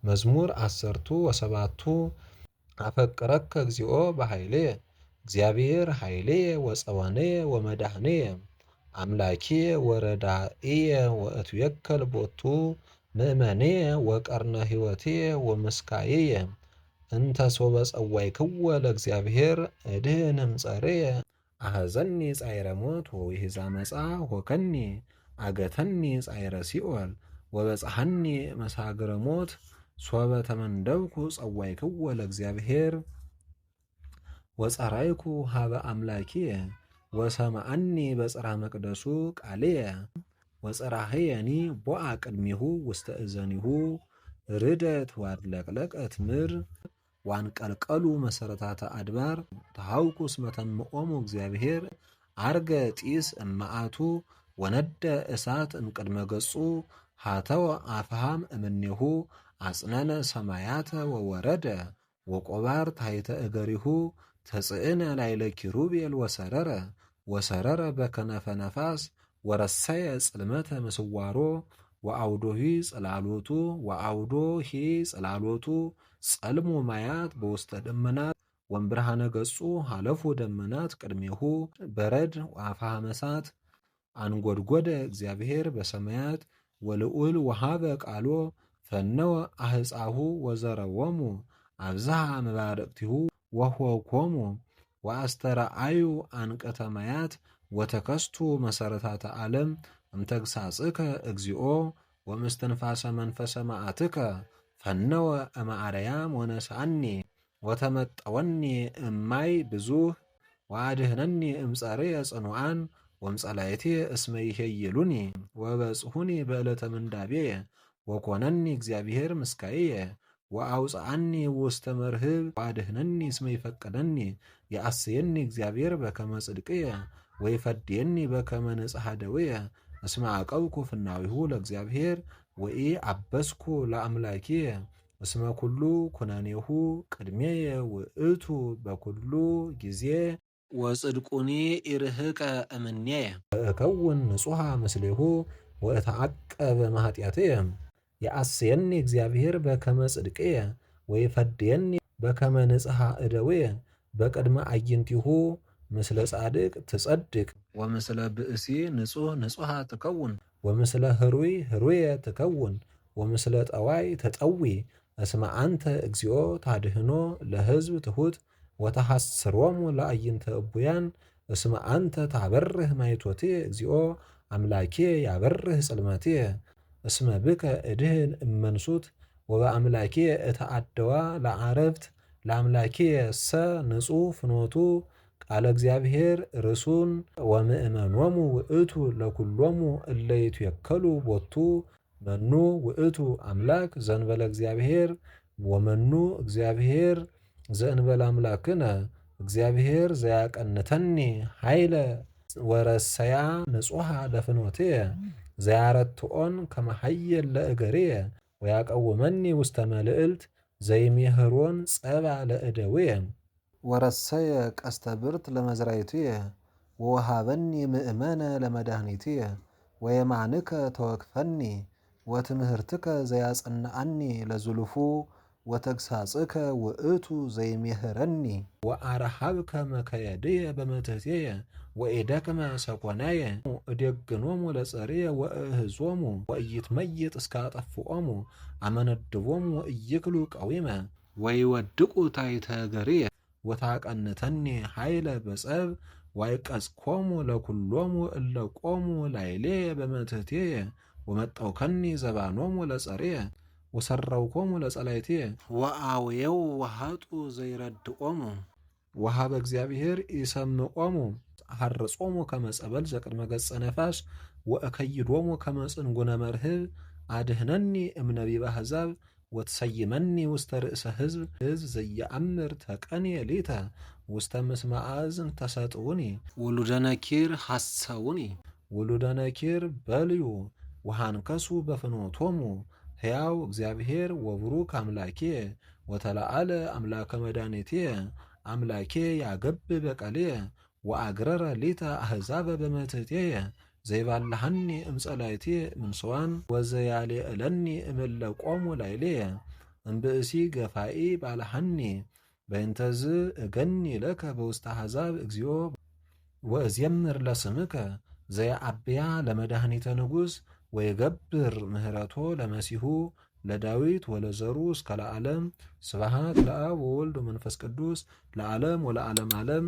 መዝሙር 17 አፈቅረከ እግዚኦ በኃይልየ እግዚአብሔር ኃይልየ ወጸወንየ ወመድኃኒየ አምላኬ ወረዳኢየ ወእትዌከል ቦቱ ምእመንየ ወቀርነ ሕይወትየ ወምስካየየ እንተ ሶበ ጸዋዕክዎ ለእግዚአብሔር እድኅን እምጸርየ አሐዘኒ ጻዕረ ሞት ወውሒዘ ዓመፃ ሆከኒ አገተኒ ጻዕረ ሲኦል ወበጽሐኒ መሳግረ ሞት ሶበ ተመንደብኩ ጸዋዕክዎ ለእግዚአብሔር ወጸራይኩ ሀበ አምላኪየ ወሰማዓኒ በጽርሐ መቅደሱ ቃልየ ወጽራህየኒ ቦአ ቅድሚሁ ውስተ እዘኒሁ ርደት ዋድለቅለቀት ምድር ዋንቀልቀሉ መሰረታተ አድባር ተሐውኩ እስመ ተምኦሙ እግዚአብሔር አርገ ጢስ እመዓቱ ወነደ እሳት እምቅድመ ገጹ ሃተወ አፍሃም እምኔሁ አጽነነ ሰማያተ ወወረደ ወቆባር ታሕተ እገሪሁ ተጽእነ ላዕለ ኪሩቤል ወሰረረ በከነፈ ነፋስ ወረሰየ ጽልመተ ምስዋሮ ወአውዶሂ ጽላሎቱ ጸልሙ ማያት በውስተ ደመናት ወእምብርሃነ ገጹ ሀለፉ ደመናት ቅድሜሁ በረድ ወአፍሃመ እሳት አንጐድጐደ እግዚአብሔር በሰማያት ወልዑል ወሃበ ቃሎ ፈነወ አህፃሁ ወዘረዎሙ አብዝሃ መባርቅቲሁ ወሆኮሙ ወአስተርአዩ አንቀተ ማያት ወተከስቱ መሰረታተ ዓለም እምተግሣጽከ እግዚኦ ወምስትንፋሰ መንፈሰ መዓትከ ፈነወ እምአርያም ወነስአኒ ወተመጠወኒ እማይ ብዙኅ ወአድኅነኒ እምጸርየ ጽኑዓን ወምጸላእትየ እስመ ይሄይሉኒ ወበጽሑኒ በዕለተ ምንዳቤየ ወኮነኒ እግዚአብሔር ምስካየ ወአውፅአኒ ውስተ መርህብ ወአድኅነኒ እስመ ይፈቅደኒ የአስየኒ እግዚአብሔር በከመ ጽድቅየ ወይፈድየኒ በከመ ንጽሐ ደዌየ እስመ አቀብኩ ፍናዊሁ ለእግዚአብሔር ወኢዐበስኩ ለአምላኪየ እስመ ኩሉ ኩነኔሁ ቅድሜየ ውእቱ በኩሉ ጊዜ ወጽድቁኒ ኢርህቀ እምኔየ እከውን ንጹሐ ምስሌሁ ወእተዐቀብ እምኃጢአትየ የአስየኒ እግዚአብሔር በከመ ጽድቅየ ወይፈድየኒ በከመ ንጽሐ እደውየ በቅድመ አዕይንቲሁ ምስለ ጻድቅ ትጸድቅ ወምስለ ብእሲ ንጹሕ ንጹሐ ትከውን ወምስለ ህሩይ ህሩየ ትከውን ወምስለ ጠዋይ ተጠዊ እስመ አንተ እግዚኦ ታድህኖ ለሕዝብ ትሑት ወተሐስሮሙ ለአዕይንተ እቡያን እስመ አንተ ታበርህ ማይቶትየ እግዚኦ አምላኪየ ያበርህ ጽልመትየ እስመ ብከ እድህን እመንሱት ወበአምላኪየ እተአደዋ ለዓረብት ለአምላኪየ ሰ ንጹሕ ፍኖቱ ቃለ እግዚአብሔር ርሱን ወምእመኖሙ ውእቱ ለኩሎሙ እለ ይትዌከሉ ቦቱ መኑ ውእቱ አምላክ ዘእንበለ እግዚአብሔር ወመኑ እግዚአብሔር ዘእንበለ አምላክነ እግዚአብሔር ዘያቀንተኒ ኃይለ ወረሰያ ንጹሐ ለፍኖትየ ዘያረትዖን ከመ ኃየል ለእገርየ ወያቀውመኒ ውስተ መልዕልት ዘይሜህሮን ጸባ ለእደውየ ወረሰየ ቀስተ ብርት ለመዝራይትየ ወወሃበኒ ምእመነ ለመድኃኒትየ ወየማንከ ተወክፈኒ ወትምህርትከ ዘያጸንዐኒ ለዝሉፉ ወተግሣጽከ ውእቱ ዘይሜህረኒ ወአረሃብከ መከየድየ በመትሕትየ ወኢደክመ ሰኮናየ እዴግኖሙ ለጸርየ ወእህዞሙ ወኢይትመይጥ እስከ አጠፍኦሙ አመነድቦሙ ኢይክሉ ቀዊመ ወይወድቁ ታሕተ እገርየ ወታቀንተኒ ኃይለ በጸብ ዋይቀጽኮሙ ለኩሎሙ እለ ቆሙ ላዕሌየ በመትሕትየ ወመጠውከኒ ዘባኖሙ ለጸርየ ወሰረውኮሙ ለጸላእትየ ወአውየው ወሃጡ ዘይረድኦሙ ወሃበ እግዚአብሔር ኢሰምዖሙ አሐርጾሙ ከመ ጸበል ዘቅድመ ገጸ ነፋስ ወእከይዶሙ ከመ ጽንጉነ መርህብ አድኅነኒ እምነቢበ አሕዛብ ወትሰይመኒ ውስተ ርእሰ ሕዝብ ዘየአምር ተቀንየ ሊተ ውስተ ምስመ አዕዝን ተሰጥኡኒ ውሉደ ነኪር ሐሰውኒ ውሉደ ነኪር በልዩ ወሃንከሱ በፍኖቶሙ ሕያው እግዚአብሔር ወቡሩክ አምላኬ ወተለዓለ አምላከ መድኃኒትየ አምላኬ ያገብብ በቀልየ ወአግረረ ሊተ አሕዛበ በመትሕትየ ዘይባልሐኒ እምጸላእትየ እምስዋን ወዘያልዕለኒ እምእለ ቆሙ ላዕሌየ እምብእሲ ገፋኢ ባልሐኒ በእንተዝ እገኒ ለከ በውስተ አሕዛብ እግዚኦ ወእዜምር ለስምከ ዘየአብያ ለመድኃኒተ ንጉሥ ወይገብር ምህረቶ ለመሲሁ ለዳዊት ወለዘሩ እስከ ለዓለም። ስብሐት ለአብ ወወልድ ወመንፈስ ቅዱስ ለዓለም ወለዓለም ዓለም።